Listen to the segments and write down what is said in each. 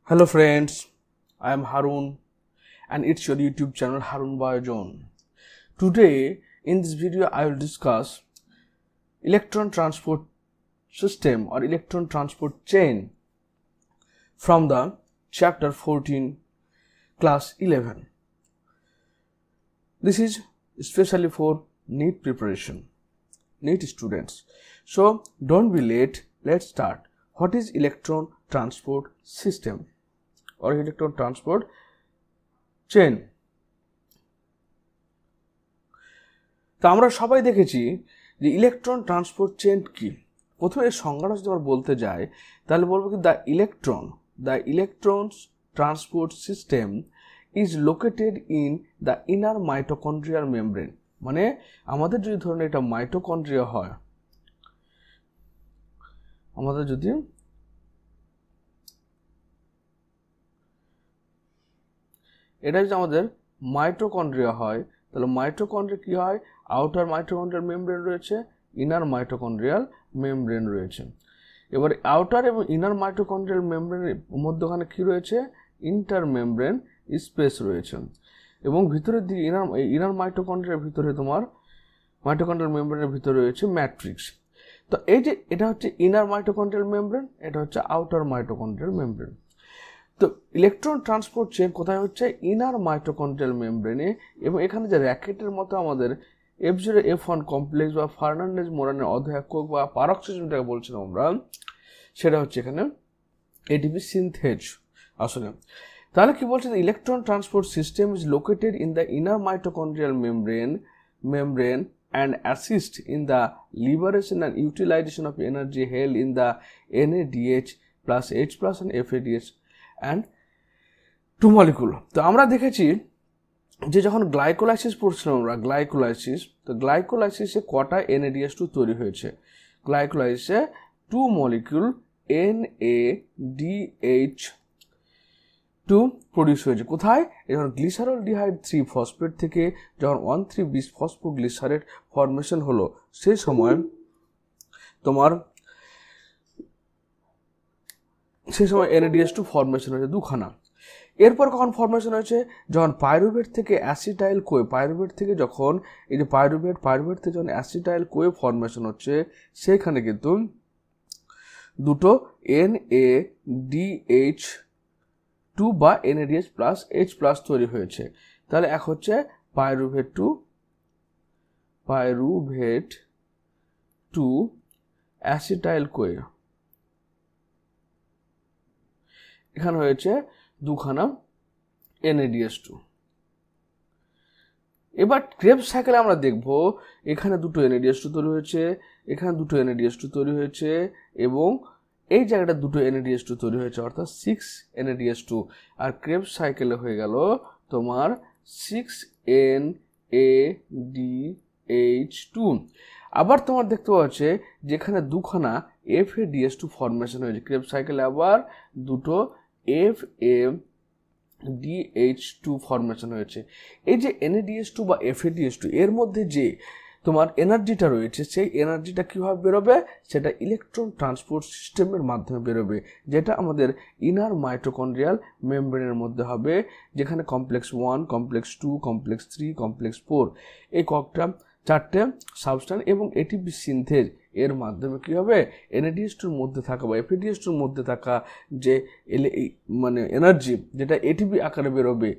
Hello friends, I am Harun and it's your YouTube channel Harun Bayojon. Today in this video I will discuss electron transport system or electron transport chain from the chapter 14 class 11. This is especially for NEET preparation, NEET students. So don't be late, let's start. What is electron transport system or electron transport chain? তো আমরা সবাই দেখেছি যে electron transport chain কি। প্রথমে এর সংজ্ঞাটা যদি আমরা বলতে যাই তাহলে বলবো কি the electrons transport system is located in the inner mitochondrial membrane. মানে আমাদের যদি ধরুন এটা মাইটোকন্ড্রিয়া হয়, আমাদের যদি এটা যদি আমাদের মাইটোকন্ড্রিয়া হয় তাহলে মাইটোকন্ড্রিয়া কি হয়, আউটার মাইটোকন্ড্রিয়াল মেমব্রেন রয়েছে, ইনার মাইটোকন্ড্রিয়াল মেমব্রেন রয়েছে। এবার আউটার এবং ইনার মাইটোকন্ড্রিয়াল মেমব্রেনের মধ্যখানে কি রয়েছে, ইন্টার মেমব্রেন স্পেস রয়েছে। এবং ভিতরের দিকে ইনার মাইটোকন্ড্রিয়ার ভিতরে তোমার মাইটোকন্ড্রিয়াল মেমব্রেনের ভিতরে রয়েছে ম্যাট্রিক্স। তো এই যে এটা হচ্ছে ইনার মাইটোকন্ড্রিয়াল মেমব্রেন, এটা হচ্ছে আউটার মাইটোকন্ড্রিয়াল মেমব্রেন। তো ইলেকট্রন ট্রান্সপোর্ট চেইন কোথায় হচ্ছে, ইনার মাইটোকন্ড্রিয়াল মেমব্রেনে। এবং এখানে যে র্যাকেটের মতো আমাদের F0 F1 কমপ্লেক্স বা ফার্নান্ডেজ মোরানের অর্ধএকক বা পারক্সিজম যেটাকে বলছিলাম আমরা, সেটা হচ্ছে এখানে এটিপি সিনথেজ। আসলে তাহলে কি বলছে, electron transport system is located in the inner mitochondrial membrane and assist in the liberation and utilization of energy held in the NADH plus H plus and FADH and two molecule. তো আমরা দেখেছি যে যখন glycolysis পড়ছিলাম আমরা, তো গ্লাইকোলাইসিসে কটা NADH2 তৈরি হয়েছে, গ্লাইকোলাইসিসে 2 মলিকুল NADH2 প্রডিউস হয়েছে। কোথায়, যখন গ্লিসারলডিহাইড 3 ফসফেট থেকে যখন 1,3-বিস ফসফোগ্লিসারেট ফরমেশন হলো, সেই সময় তোমার NADH2 ফরমেশন হয়েছে দুখানা। এরপর কখন ফরমেশন হয়েছে, যখন পাইরুভেট থেকে অ্যাসিটাইল কোয়ে, পাইরুভেট থেকে যখন এই যে পাইরুভেট থেকে যখন অ্যাসিটাইল কোয়ে ফরমেশন হচ্ছে, সেখানে কিন্তু দুটো NADH2 বা NADH প্লাস H প্লাস তৈরি হয়েছে। তাহলে এক হচ্ছে পাইরুভেট টু অ্যাসিটাইল কোয়ে, এখানে হয়েছে দুখানা NADH2। এবার ক্রেবস সাইকেলে আমরা দেখব এখানে দুটো NADH2 তৈরি হয়েছে, এখানে দুটো NADH2 তৈরি হয়েছে, এবং এই জায়গাটা দুটো NADH2 তৈরি হয়েছে, অর্থাৎ 6 NADH2। আর ক্রেবস সাইকেলে হয়ে গেল তোমার 6 NADH2। আবার তোমার দেখতে পাচ্ছে যেখানে দুখানা FADH2 ফরমেশন হয়েছে, ক্রেবস সাইকেলে আবার দুটো FADH2 ফরমেশন হয়েছে। এই যে NADH2 বা FADH2 এর মধ্যে যে তোমার এনার্জিটা রয়েছে, সেই এনার্জিটা কীভাবে বেরোবে, সেটা ইলেকট্রন ট্রান্সপোর্ট সিস্টেমের মাধ্যমে বেরোবে, যেটা আমাদের ইনার মাইটোকন্ড্রিয়াল মেমব্রেনের মধ্যে হবে, যেখানে কমপ্লেক্স 1, কমপ্লেক্স 2, কমপ্লেক্স 3, কমপ্লেক্স 4 এই চারটে সাবস্টেন্স এবং এটিপি সিনথেজ এর মাধ্যমে কী হবে, NADH2 মধ্যে থাকা বা FADH2 মধ্যে থাকা যে মানে এনার্জি যেটা এটিপি আকারে বেরোবে,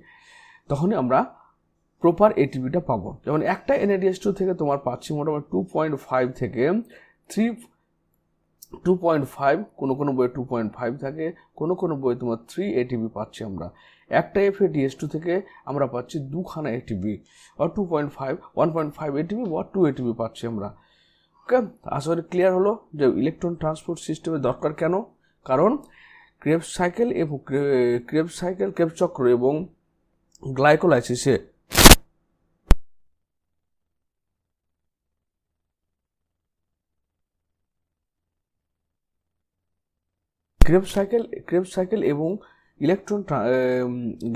তখনই আমরা প্রপার এটিপিটা পাবো। যেমন একটা NADH2 থেকে তোমার পাচ্ছি মোটামুটি 2.5 থেকে 2.5, কোনো বইয়ে 2.5 থাকে, কোনো বইয়ে তোমার 3 এটিপি পাচ্ছি আমরা। একটা FADH2 থেকে আমরা পাচ্ছি দুখানা এটিপি, আর 2.5, 1.5 এটিপি বা 2 এটিপি পাচ্ছি আমরা। ওকে, আশা করি ক্লিয়ার হলো যে ইলেকট্রন ট্রান্সপোর্ট সিস্টেমের দরকার কেন। কারণ ক্রেবস চক্র এবং গ্লাইকোলাইসিসে ক্রেবস সাইকেল এবং ইলেকট্রন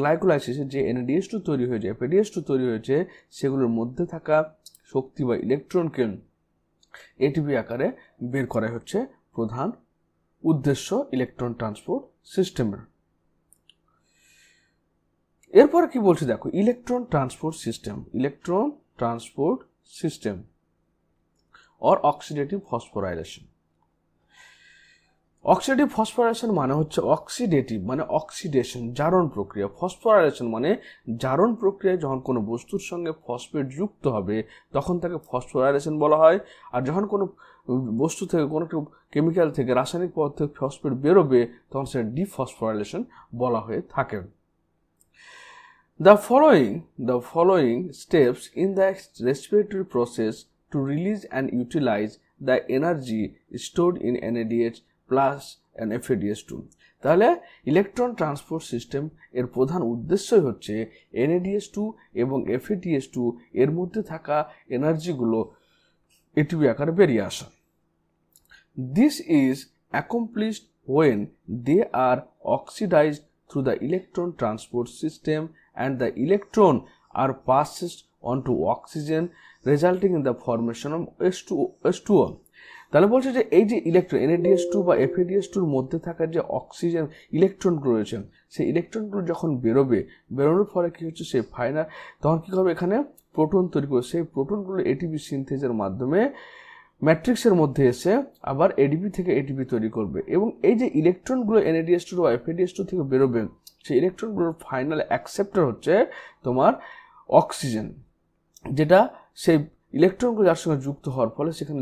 গ্লাইকোলাইসিসে যে NADH2 তৈরি হয়েছে, FADH2 তৈরি হয়েছে, সেগুলোর মধ্যে থাকা শক্তি বা ইলেকট্রনকে এটিপি আকারে বের করা হচ্ছে প্রধান উদ্দেশ্য ইলেকট্রন ট্রান্সপোর্ট সিস্টেমের। এরপর কি বলছে দেখো, electron transport system or oxidative phosphorylation. Oxidative phosphorylation মানে হচ্ছে অক্সিডেটিভ মানে অক্সিডেশন, জারণ প্রক্রিয়া। ফসফোরাইলেশন মানে জারণ প্রক্রিয়ায় যখন কোনো বস্তুর সঙ্গে ফসফেট যুক্ত হবে তখন তাকে ফসফোরাইলেশন বলা হয়। আর যখন কোনো বস্তু থেকে কোনো কেমিক্যাল থেকে রাসায়নিক পদার্থ থেকে ফসফেট বেরোবে তখন সেটা ডিফসফোরাইলেশন বলা হয়ে থাকে। The following steps in the respiratory process to release and utilize the energy stored in NADH plus and FADH2। তাহলে ইলেকট্রন ট্রান্সপোর্ট সিস্টেম এর প্রধান উদ্দেশ্যই হচ্ছে NADH2 এবং FADH2 এর মধ্যে থাকা এনার্জিগুলো এটিপি আকারে বেরিয়ে আসা। This is accomplished when they are oxidized through the electron transport system and the electron are passed onto oxygen resulting in the formation of H2O। তাহলে বলছে যে এই যে ইলেকট্রন NADH2 বা FADH2 এর মধ্যে থাকা যে অক্সিজেন ইলেকট্রনগুলো রয়েছে সেই ইলেকট্রনগুলো যখন বেরোনোর ফলে কি হচ্ছে, সেই ফাইনাল তখন কি হবে, এখানে প্রোটন তৈরি করে সেই প্রোটনগুলো এটিপি সিনথেসের মাধ্যমে ম্যাট্রিক্সের মধ্যে এসে আবার এডিপি থেকে এটিপি তৈরি করবে। এবং এই যে ইলেকট্রনগুলো NADH2 বা FADH2 থেকে বেরোবে সেই ইলেকট্রনগুলোর ফাইনাল অ্যাকসেপ্টার হচ্ছে তোমার অক্সিজেন, যেটা সেই ইলেকট্রনগুলো যার সঙ্গে যুক্ত হওয়ার ফলে সেখানে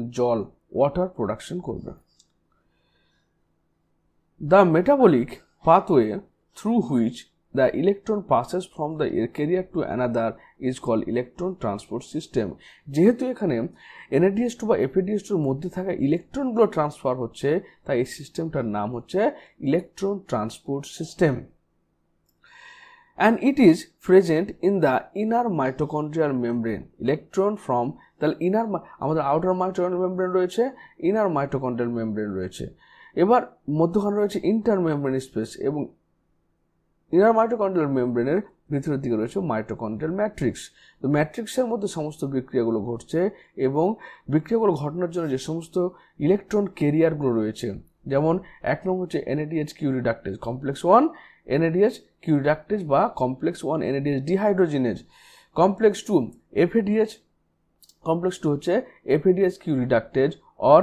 ওয়াটার প্রোডাকশন করবে। The metabolic pathway through which the electron passes from the carrier to another is called electron transport system। যেহেতু এখানে NADH2 বা FADH2 এর মধ্যে থাকা ইলেকট্রনগুলো ট্রান্সফার হচ্ছে তাই এই সিস্টেমটার নাম হচ্ছে electron transport system. And it is present in the inner mitochondrial membrane। Electron from তাহলে আমাদের আউটার মাইটোকন্ড্রিয়াল মেমব্রেন রয়েছে, ইনার মাইটোকন্ড্রিয়াল মেমব্রেন রয়েছে, এবার মধ্যখানে রয়েছে ইন্টারমেমব্রেন স্পেস এবং ইনার মাইটোকন্ড্রিয়াল মেমব্রেনের ভিতরের দিকে রয়েছে মাইটোকন্ড্রিয়াল ম্যাট্রিক্স। তো ম্যাট্রিক্সের মধ্যে সমস্ত বিক্রিয়াগুলো ঘটছে এবং বিক্রিয়াগুলো ঘটানোর জন্য যে সমস্ত ইলেকট্রন ক্যারিয়ারগুলো রয়েছে, যেমন এক নম্বর হচ্ছে NADH Q reductase complex 1 NADH Q reductase বা complex 1 NADH dehydrogenase, complex 2 FADH complex 2 হচ্ছে FADH Q reductase or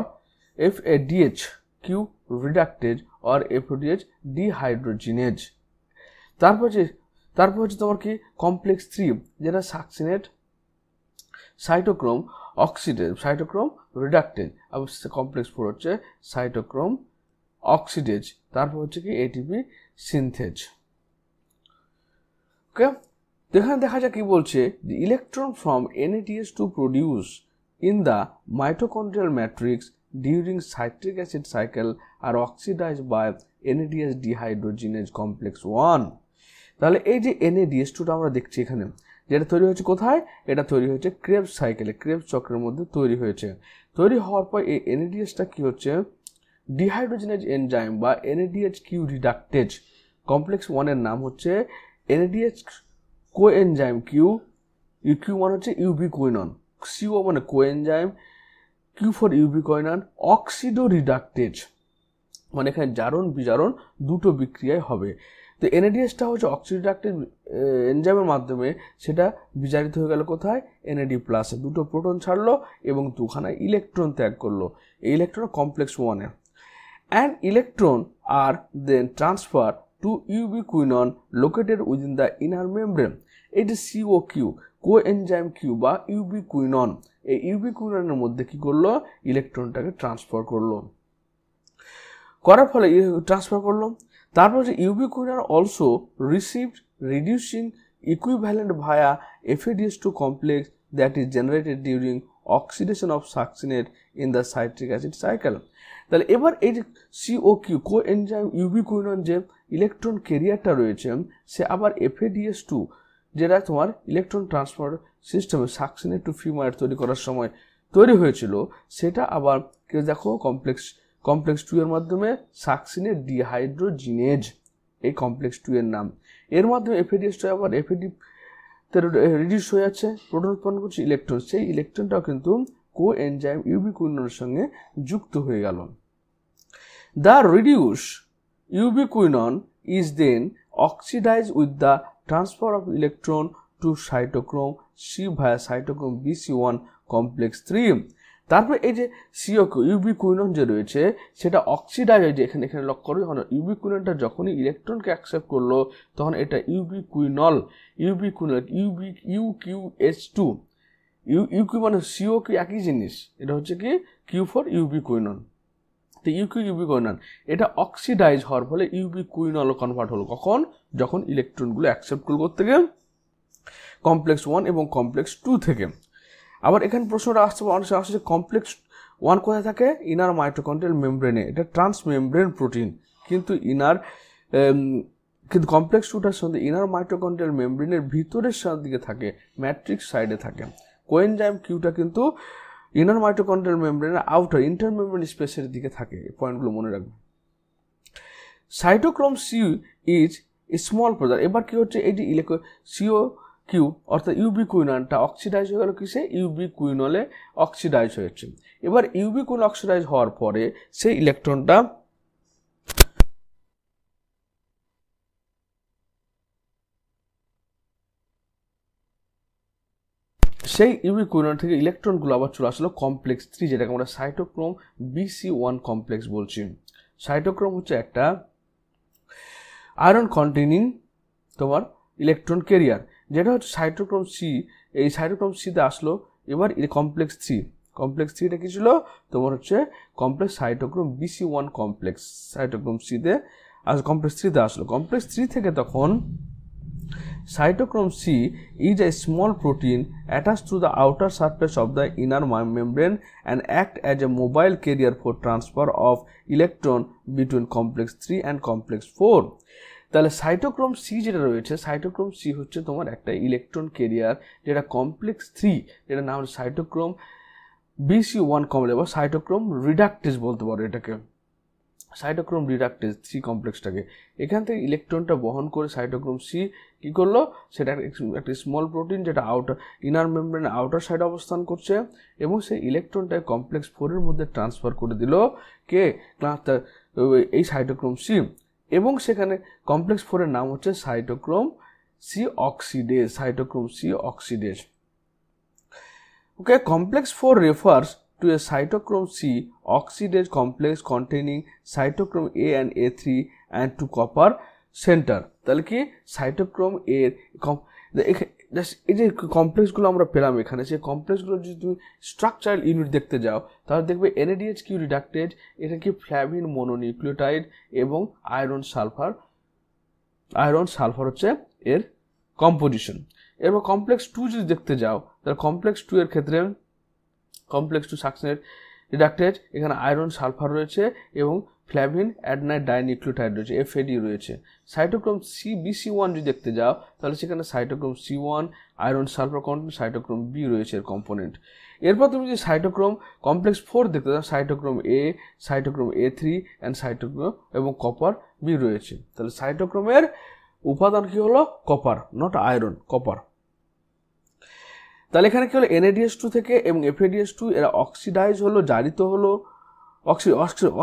FADH Q reductase or FADH dehydrogenase. তারপর হচ্ছে তোমার কি কমপ্লেক্স 3 যেটা সাকসিনেট সাইটোক্রোম রিডাক্টেজ, আর কমপ্লেক্স 4 হচ্ছে সাইটোক্রোম অক্সিডেজ, তারপর হচ্ছে কি এটিপি সিনথেজ। ওকে, এখানে দেখা যাক কি বলছে, the electron from NADH2 produced in the mitochondrial matrix during citric acid cycle are oxidized by NADH dehydrogenase complex 1। তাহলে এই যে NADH2টা আমরা দেখছি এখানে যেটা তৈরি হয়েছে কোথায়, এটা তৈরি হয়েছে ক্রেবস সাইকেলে, ক্রেবস চক্রের মধ্যে তৈরি হয়েছে। তৈরি হওয়ার পর এই NADHটা কি হচ্ছে, ডিহাইড্রোজেনেজ এনজাইম বা NADH কিউ রিডাক্টেজ কমপ্লেক্স 1 এর নাম হচ্ছে NADH কোএনজাইম কিউ মানে হচ্ছে ইউবিকুইনন, CO মানে কোএনজাইম, কিউ ফর ইউবিকুইনন, অক্সিডো রিডাক্টেজ মানে এখানে জারণ বিজারণ দুটো বিক্রিয়ায় হবে। তো NADHটা হচ্ছে অক্সিডাক্টেজ এনজাইমের মাধ্যমে সেটা বিজারিত হয়ে গেল কোথায়, NAD প্লাসে, দুটো প্রোটন ছাড়লো এবং দুখানা ইলেকট্রন ত্যাগ করলো, এই electron complex 1 A. And electron are then transferred to ubiquinone located within the inner membrane। এই যে COQ কোএনজাইম কিউ বা ইউবিকুইনন, এই ইউবিকুইননের মধ্যে কি করলো, ইলেকট্রনটাকে ট্রান্সফার করলো, করার ফলে ট্রান্সফার করলো। তারপর যে ubiquinone also received reducing equivalent via FADH2 complex that is generated during oxidation of succinate in the citric acid cycle। তাহলে এবার এই যে COQ কোএনজাইম ইউবিকুইনন যে ইলেকট্রন ক্যারিয়ারটা রয়েছে সে আবার FADH2 যেটা তোমার ইলেকট্রন ট্রান্সফার সিস্টেমে সাকসিনেট টু ফিউমার তৈরি করার সময় তৈরি হয়েছিল, সেটা আবার কেউ দেখো কমপ্লেক্স 2 এর মাধ্যমে সাকসিনেট ডিহাইড্রোজিনেজ, এই কমপ্লেক্স 2 এর নাম, এর মাধ্যমে FADH2 আবার FAD রিডিউস হয়ে যাচ্ছে, প্রোটন উৎপন্ন করছে ইলেকট্রন, সেই ইলেকট্রনটাও কিন্তু কোএনজাইম ইউবিকুইননের সঙ্গে যুক্ত হয়ে গেল। The reduced ubiquinone is then oxidized with the transfer of electron to cytochrome C via cytochrome BC1 complex 3। তারপরে এই যে সিওকিউ ইউবিকুইনন যে রয়েছে সেটা অক্সিডাইজ হয়ে, এখানে লক্ষ্য করো, যখন ইউবিকুইননটা যখনই ইলেকট্রনকে অ্যাকসেপ্ট করলো তখন এটা ইউবিকুইনল UQH2 ইউকিউ মানে সিওকিউ একই জিনিস, এটা হচ্ছে কি কিউ ফর ইউবিকুইনন। তো ইউবিকুইনন এটা অক্সিডাইজ হওয়ার ফলে ইউবিকুইনল কনভার্ট হলো, কখন? যখন ইলেকট্রনগুলো অ্যাকসেপ্ট করলো থেকে কমপ্লেক্স 1 এবং কমপ্লেক্স 2 থেকে। আবার এখানে প্রশ্নটা আসছে কমপ্লেক্স 1 কোথায় থাকে? ইনার মাইটোকন্ড্রিয়াল মেমব্রেনে, এটা ট্রান্স মেমব্রেন প্রোটিন, কিন্তু কমপ্লেক্স 2টার সঙ্গে ইনার মাইটোকন্ড্রিয়াল মেমব্রেনের ভিতরের দিকে থাকে, ম্যাট্রিক্স সাইডে থাকে। কোএনজাইম কিউটা কিন্তু ইনার মাইটোকন্ড্রিয়াল মেমব্রেনের আউটার ইন্টারমেমব্রেন স্পেসের দিকে থাকে। এই পয়েন্টগুলো মনে রাখবে। Cytochrome C is small product. এবার কি হচ্ছে, এই যে সিওকিউ অর্থাৎ ইউবিকুইননটা অক্সিডাইজ হয়ে গেল কিসে? ইউবিকুইনলে অক্সিডাইজ হয়েছে। এবার ইউবিকুইনল অক্সিডাইজ হওয়ার পরে সেই ইলেকট্রনটা সেই ইউবিকুইনন থেকে ইলেকট্রনগুলো আবার চলে আসলো কমপ্লেক্স 3, যেটাকে আমরা সাইটোক্রোম BC1 কমপ্লেক্স বলছি। সাইটোক্রোম হচ্ছে একটা আয়রন কন্টেনিং তোমার ইলেকট্রন ক্যারিয়ার, যেটা হচ্ছে সাইটোক্রোম সি। এই সাইটোক্রোম সিতে আসলো। এবার কমপ্লেক্স 3টা কি ছিল? তোমার হচ্ছে complex cytochrome BC1 complex. Cytochrome সিতে কমপ্লেক্স 3তে আসলো। কমপ্লেক্স 3 থেকে তখন cytochrome C is a small protein attached to the outer surface of the inner membrane and act as a mobile carrier for transfer of electron between complex 3 and complex 4. তাহলে cytochrome C যেটা রয়েছে, cytochrome C হচ্ছে তোমার একটা electron career, যেটা complex 3, যেটা নাম হচ্ছে সাইটোক্রোম BC1 কমপ্লেক্স বা সাইটোক্রোম রিডাক্টেজ বলতে পারো এটাকে। সাইটোক্রোম রিডাক্টেজ 3 কমপ্লেক্সটাকে এখান থেকে ইলেকট্রনটা বহন করে সাইটোক্রোম সি কি করলো, সেটা একটা স্মল প্রোটিন যেটা ইনার মেমব্রেনের আউটার সাইডে অবস্থান করছে, এবং সেই ইলেকট্রনটা কমপ্লেক্স 4 এর মধ্যে ট্রান্সফার করে দিল কে? এই সাইটোক্রোম সি। এবং সেখানে কমপ্লেক্স 4 এর নাম হচ্ছে cytochrome C oxidase. Cytochrome C oxidase. Okay, complex 4 refers to a cytochrome C oxidase complex containing cytochrome A and A3 and to copper center. তাহলে কি সাইটোক্রোম এর এই যে কমপ্লেক্সগুলো আমরা পেলাম এখানে, সেই কমপ্লেক্সগুলো যদি তুমি স্ট্রাকচারাল ইউনিট দেখতে যাও তাহলে দেখবে NADH রিডাক্টেজ, এটা কি ফ্ল্যাভিন মনোনিউক্লিওটাইড এবং আয়রন সালফার হচ্ছে এর কম্পোজিশন। এরপর কমপ্লেক্স 2 যদি দেখতে যাও তাহলে কমপ্লেক্স 2 এর ক্ষেত্রে কমপ্লেক্স 2 সাকসেনেট রিডাক্টেজ, এখানে আয়রন সালফার রয়েছে এবং ফ্ল্যাভিন অ্যাডেনাইড ডাইনিউক্লিওটাইড রয়েছে, FAD রয়েছে। সাইটোক্রোম BC1 যদি দেখতে যাও তাহলে সেখানে cytochrome C1 iron sulphur content, cytochrome B রয়েছে এর কম্পোনেন্ট। এরপর তুমি যদি সাইটোক্রোম কমপ্লেক্স 4 দেখতে যাও, cytochrome A, cytochrome A3 and cytochrome এবং কপার B রয়েছে। তাহলে সাইটোক্রোমের উপাদান কি হলো? Copper, not iron, copper. তাহলে এখানে কি হলো? NADH2 থেকে এবং FADH2 এরা অক্সিডাইজ হলো, জারিত হলো,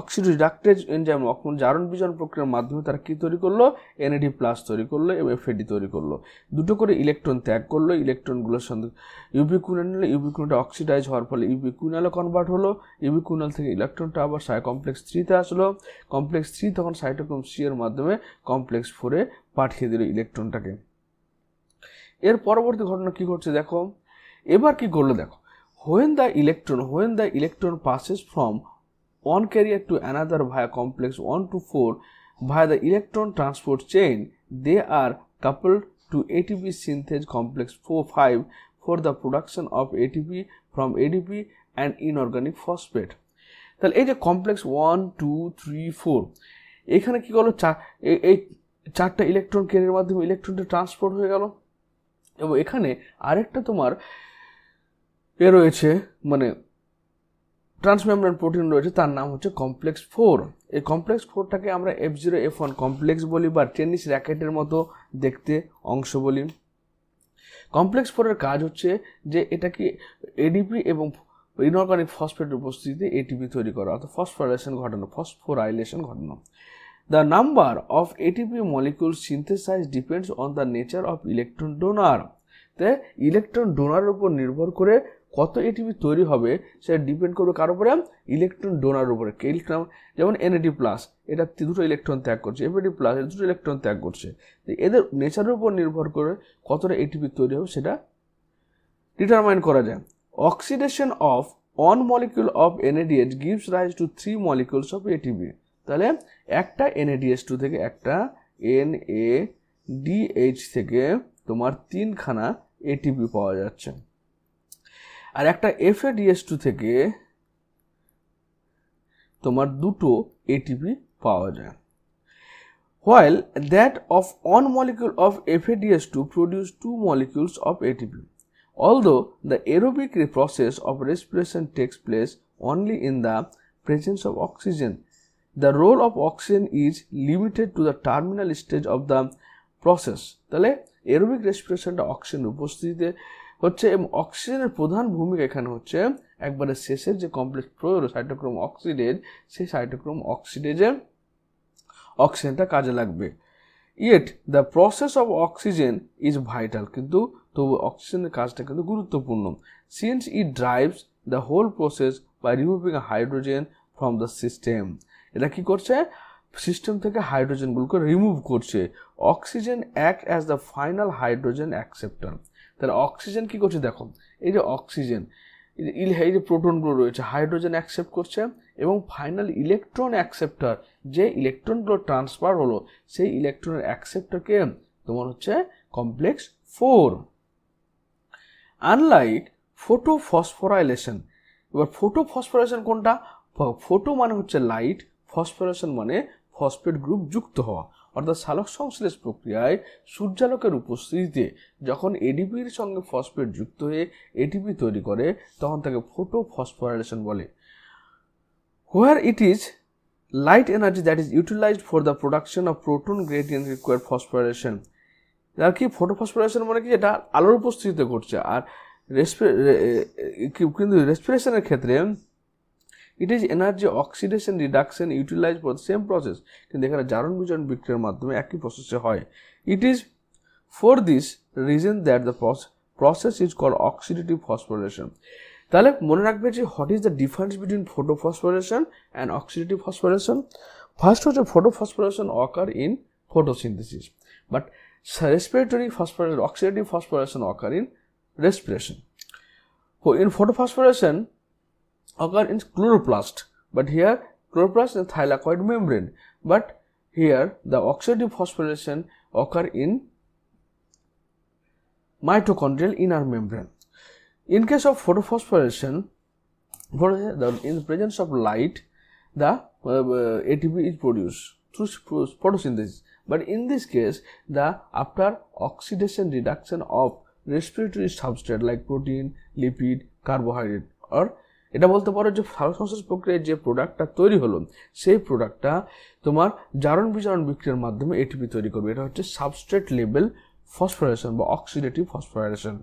অক্সিডোরিডাক্টেজ এনজাইম জারণ বিজারণ প্রক্রিয়ার মাধ্যমে তারা কি তৈরি করলো? NAD+ তৈরি করলো এবং FAD তৈরি করলো। দুটো করে ইলেকট্রন ত্যাগ করলো, ইলেকট্রনগুলোর সঙ্গে ইউবিকুইনল নিলে ইউবিকুইনলটা অক্সিডাইজ হওয়ার ফলে ইউবিকুইনলে কনভার্ট হলো। ইউবিকুইনল থেকে ইলেকট্রনটা আবার কমপ্লেক্স 3তে আসলো। কমপ্লেক্স 3 তখন সাইটোক্রোম সি এর মাধ্যমে কমপ্লেক্স 4-এ পাঠিয়ে দিল ইলেকট্রনটাকে। এর পরবর্তী ঘটনা কি ঘটছে দেখো। এবার কি করলো দেখো, when the electron passes from one carrier to another via complex 1 to 4 via the electron transport chain, they are coupled to ATP synthase complex 4-5 for the production of ATP from ADP and inorganic phosphate. তাহলে এই যে complex 1, 2, 3, 4 এখানে কি করলো, এই 4টা electron ক্যারিয়ারের মাধ্যমে ইলেকট্রনটা ট্রান্সপোর্ট হয়ে গেল। এবং এখানে আরেকটা তোমার রয়েছে, মানে ট্রান্সমেমব্রেন প্রোটিন রয়েছে, তার নাম হচ্ছে কমপ্লেক্স 4। এই কমপ্লেক্স 4টাকে আমরা F0F1 কমপ্লেক্স বলি বা টেনিস র্যাকেটের মতো দেখতে অংশ বলি। কমপ্লেক্স 4 এর কাজ হচ্ছে যে এটাকে এডিপি এবং ইনঅর্গানিক ফসফেটের উপস্থিতিতে এটিপি তৈরি করা, অর্থাৎ ফসফোরাইলেশন ঘটানো। The number of ATP molecules synthesized depends on the nature of electron donor. তো ইলেকট্রন ডোনারের উপর নির্ভর করে কত এটিপি তৈরি হবে সেটা ডিপেন্ড করবে কার উপরে? ইলেকট্রন ডোনারের উপরে। ইলেকট্রন যেমন NAD+, এটা দুটো ইলেকট্রন ত্যাগ করছে, FAD+, এটা দুটো ইলেকট্রন ত্যাগ করছে। এদের নেচারের উপর নির্ভর করে কতটা এটিপি তৈরি হবে সেটা ডিটারমাইন করা যায়। Oxidation of one molecule of NADH gives rise to 3 molecules of ATP. তাহলে একটা NADH2 থেকে একটা NADH থেকে তোমার 3খানা ATP পাওয়া যাচ্ছে, আর একটা FADH2 থেকে তোমার দুটো ATP পাওয়া যায়। While that of one molecule of FADH2 produce 2 molecules of ATP. Although the aerobic process of respiration takes place only in the presence of oxygen, the role of oxygen is limited to the terminal stage of the process. তাহলে aerobic respiration টা অক্সিজেনের উপস্থিতিতে হচ্ছে, এবং অক্সিজেনের প্রধান ভূমিকা এখানে হচ্ছে একবারে শেষের যে কমপ্লেক্স প্রয়োজন সাইটোক্রোম অক্সিডেজ, সেই সাইটোক্রোম অক্সিডেজে অক্সিজেনটা কাজে লাগবে। Yet the process of oxygen is vital, কিন্তু তবু অক্সিজেনের কাজটা কিন্তু গুরুত্বপূর্ণ, since it drives the whole process by removing hydrogen from the system. এটা কি করছে? সিস্টেম থেকে হাইড্রোজেনগুলোকে রিমুভ করছে। Oxygen act as the final hydrogen acceptor. তাহলে অক্সিজেন কি করছে? দেখো এই যে অক্সিজেন, এই যে প্রোটনগুলো রয়েছে হাইড্রোজেন অ্যাকসেপ্ট করছে, এবং ফাইনাল ইলেকট্রন অ্যাকসেপ্টার, যে ইলেকট্রনগুলো ট্রান্সফার হলো সেই ইলেকট্রনের অ্যাকসেপ্টারকে তোমার হচ্ছে কমপ্লেক্স 4। Unlike photophosphorylation. এবার ফটোফসফোরাইলেশন কোনটা? ফটো মানে হচ্ছে লাইট, ফসফোরেশন মানে ফসফেট গ্রুপ যুক্ত হওয়া। অর্থাৎ সালোক সংশ্লেষ প্রক্রিয়ায় সূর্যালোকের উপস্থিতিতে যখন এডিপির সঙ্গে ফসফেট যুক্ত হয়ে এটিপি তৈরি করে তখন তাকে ফটোফসফোরাইলেশন বলে। Where it is light energy that is utilized for the production of proton gradient require phosphorylation. আর কি ফটোফসফোরাইলেশন মানে কি? এটা আলোর উপস্থিতিতে ঘটছে। আর কিন্তু রেসপিরেশনের ক্ষেত্রে it is energy oxidation reduction utilized for the same process, কিন্তু এখানে জারণ বিজারণ বিক্রিয়ার মাধ্যমে একই প্রসেসে হয়। It is for this reason that the process is called oxidative phosphorylation. তাহলে মনে রাখবে যে what is the difference between photophosphorylation and oxidative phosphorylation. First হচ্ছে photophosphorylation occur in photosynthesis, but respiratory phosphorylation, oxidative phosphorylation occur in respiration. In photophosphoration occur in chloroplast, but here chloroplast is thylakoid membrane, but here the oxidative phosphorylation occur in mitochondrial inner membrane. In case of photophosphoration, in the presence of light, the ATP is produced through photosynthesis. But in this case, the after oxidation reduction of respiratory substrate like protein, lipid, carbohydrate, or এটা বলতে পারো যে সালোক সংশ্লেষ প্রক্রিয়ায় যে প্রোডাক্টটা তৈরি হলো সেই প্রোডাক্টটা তোমার জারণ বিজারণ বিক্রিয়ার মাধ্যমে এটিপি তৈরি করবে। এটা হচ্ছে সাবস্ট্রেট লেভেল ফসফোরাইলেশন বা oxidative phosphorylation.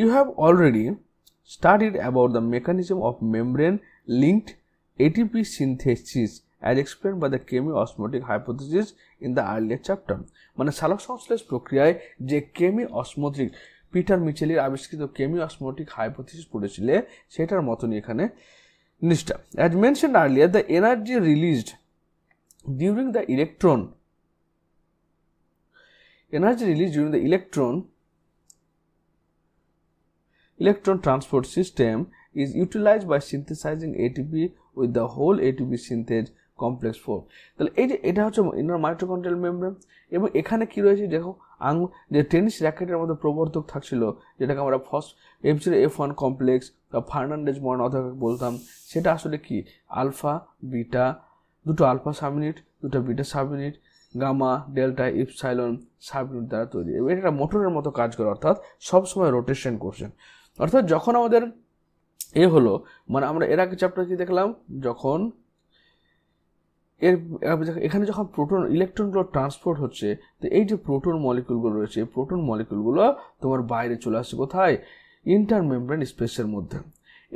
You have already studied about the mechanism of membrane linked ATP synthesis as explained by the chemiosmotic hypothesis in the earlier chapter. মানে সালোক সংশ্লেষ প্রক্রিয়ায় যে কেমিঅসমোটিক পিটার মিচেলের আবিষ্কৃত কেমিঅসমোটিক হাইপোথিসিস পড়েছিলে সেটার মতনই এখানে জিনিসটা। As mentioned earlier, the energy released during the electron transport system is utilized by synthesizing ATP with the whole ATP synthase complex 4. তাহলে এই যে এটা হচ্ছে ইনার মাইটোকন্ড্রিয়াল মেমব্রেন, এবং এখানে কি রয়েছে দেখো যে টেনিস র্যাকেটের মধ্যে প্রবর্তক থাকছিল যেটাকে আমরা F1 কমপ্লেক্স বা ফার্নান্ডেজ বন্ড অথবা বলতাম, সেটা আসলে কি আলফা বিটা, দুটো আলফা সাবইউনিট, দুটো beta subunit, gamma delta epsilon subunit দ্বারা তৈরি। এটা মোটরের মতো কাজ করে, অর্থাৎ সবসময় রোটেশন করছে। অর্থাৎ যখন আমাদের হলো মানে আমরা এর আগে চ্যাপ্টার কি দেখলাম, যখন এখানে যখন প্রোটন ইলেকট্রনগুলো ট্রান্সপোর্ট হচ্ছে, তো এই যে প্রোটন মলিকিউলগুলো রয়েছে, এই প্রোটন মলিকিউলগুলো তোমার বাইরে চলে আসছে কোথায়? ইন্টারমেমব্রেন স্পেসের মধ্যে।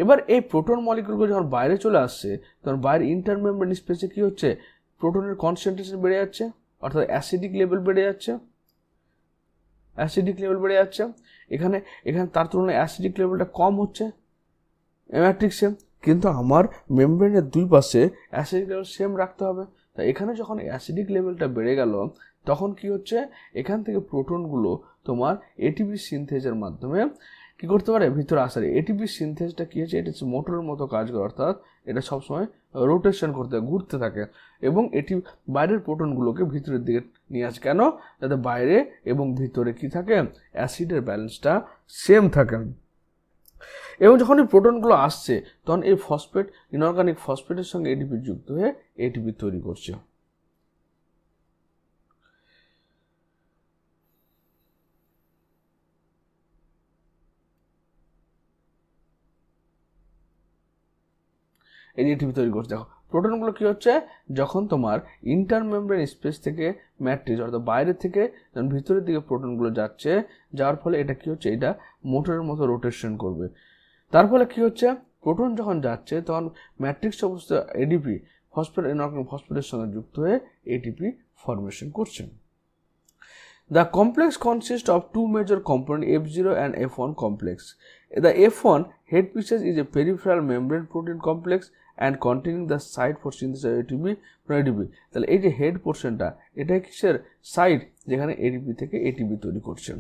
এবার এই প্রোটন মলিকিউলগুলো যখন বাইরে চলে আসছে, তখন বাইরে ইন্টারমেমব্রেন স্পেসে কি হচ্ছে? প্রোটনের কনসেন্ট্রেশন বেড়ে যাচ্ছে, অর্থাৎ অ্যাসিডিক লেভেল বেড়ে যাচ্ছে, এখানে তার তুলনায় অ্যাসিডিক লেভেলটা কম হচ্ছে ম্যাট্রিক্সে, কিন্তু আমার মেমব্রেনের দুই পাশে অ্যাসিডিক লেভেল সেম রাখতে হবে। তাই এখানে যখন অ্যাসিডিক লেভেলটা বেড়ে গেল, তখন কি হচ্ছে? এখান থেকে প্রোটনগুলো তোমার এটিপি সিনথেসের মাধ্যমে কি করতে পারে? ভিতরে আসার। এটিপি সিনথেসটা কি হচ্ছে? এটা হচ্ছে মোটরের মতো কাজ করে, অর্থাৎ এটা সবসময় রোটেশন করতে ঘুরতে থাকে এবং এটি বাইরের প্রোটনগুলোকে ভিতরের দিকে নিয়ে আসে। কেন? যাতে বাইরে এবং ভিতরে কি থাকে? অ্যাসিডের ব্যালেন্সটা সেম থাকে। এবং যখন এই প্রোটনগুলো আসছে, তখন এই ফসফেট, ইনঅর্গানিক ফসফেটের সঙ্গে এটিপি যুক্ত হয়ে এটিপি তৈরি করছে। এটিপি তৈরি করছে। দেখো প্রোটনগুলো কি হচ্ছে? যখন তোমার ইন্টারমেমব্রেন স্পেস থেকে ম্যাট্রিক্স, অর্থাৎ বাইরে থেকে যখন ভিতরের দিকে প্রোটনগুলো যাচ্ছে, যাওয়ার ফলে এটা কি হচ্ছে? এটা মোটরের মতো রোটেশন করবে। তার ফলে কি হচ্ছে? প্রোটন যখন যাচ্ছে, তখন ম্যাট্রিক্স অবস্থা এডিপি ফসফেট, ইনঅর্গানিক ফসফেটের সঙ্গে যুক্ত হয়ে এটিপি ফরমেশন করছে। The complex consists of two major components, F0 and F1 complex. The F1 head pieces is a peripheral membrane protein complex and containing the site for synthesis of ATP from ATP. তাহলে এই যে head পোর্শনটা, এটা কিসের site? যেখানে ATP থেকে ATP তৈরি করছে।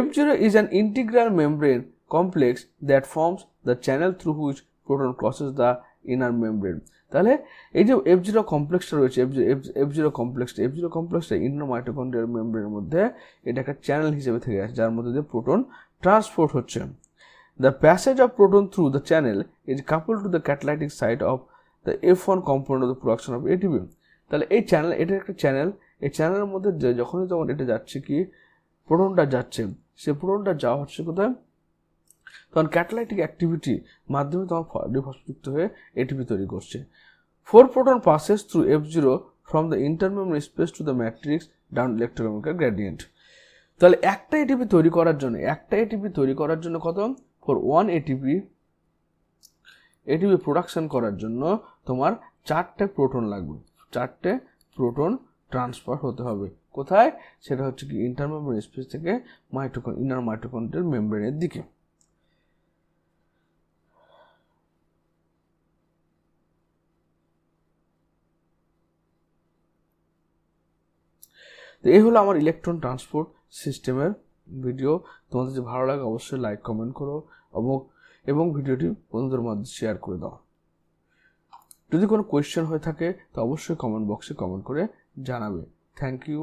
F0 is an integral membrane complex that forms the channel through which proton crosses the inner membrane. তাহলে এই যে F0 কমপ্লেক্সটা রয়েছে, F0 কমপ্লেক্সটা ইন্টার মাইটোকন্ড্রিয়াল মেমব্রেনের মধ্যে এটা একটা চ্যানেল হিসেবে থেকে আছে, যার মধ্যে দিয়ে প্রোটন ট্রান্সপোর্ট হচ্ছে। The passage of proton through the channel is coupled to the catalytic site of the F1 component of the production of ATP. তাহলে এই চ্যানেল, এটা একটা চ্যানেল, এই চ্যানেলের মধ্যে যখন এটা যাচ্ছে, কি প্রোটনটা যাচ্ছে, সে প্রোটনটা যাওয়া হচ্ছে কোথায়? তখন ক্যাটালাইটিক অ্যাক্টিভিটি মাধ্যমে তখন ডিফসফেটযুক্ত হয়ে এটিপি তৈরি করছে। 4 proton passes through F0 from the intermembrane space to the matrix down electrochemical gradient. তাহলে একটা এটিপি তৈরি করার জন্য কত? ফর 1 এটিপি প্রোডাকশন করার জন্য তোমার 4টে প্রোটন লাগবে, 4টে প্রোটন ট্রান্সফার হতে হবে। কোথায়? সেটা হচ্ছে কি ইন্টারমেমব্রেন স্পেস থেকে ইনার মাইটোকন্ড্রিয়াল মেমব্রেনের দিকে। তো এই হলো আমার ইলেকট্রন ট্রান্সপোর্ট সিস্টেমের ভিডিও। তোমাদের যদি ভালো লাগে অবশ্যই লাইক কমেন্ট করো এবং ভিডিওটি বন্ধুদের মধ্যে শেয়ার করে দাও। যদি কোনো কোয়েশ্চেন হয়ে থাকে তো অবশ্যই কমেন্ট বক্সে কমেন্ট করে জানাবে। Thank you.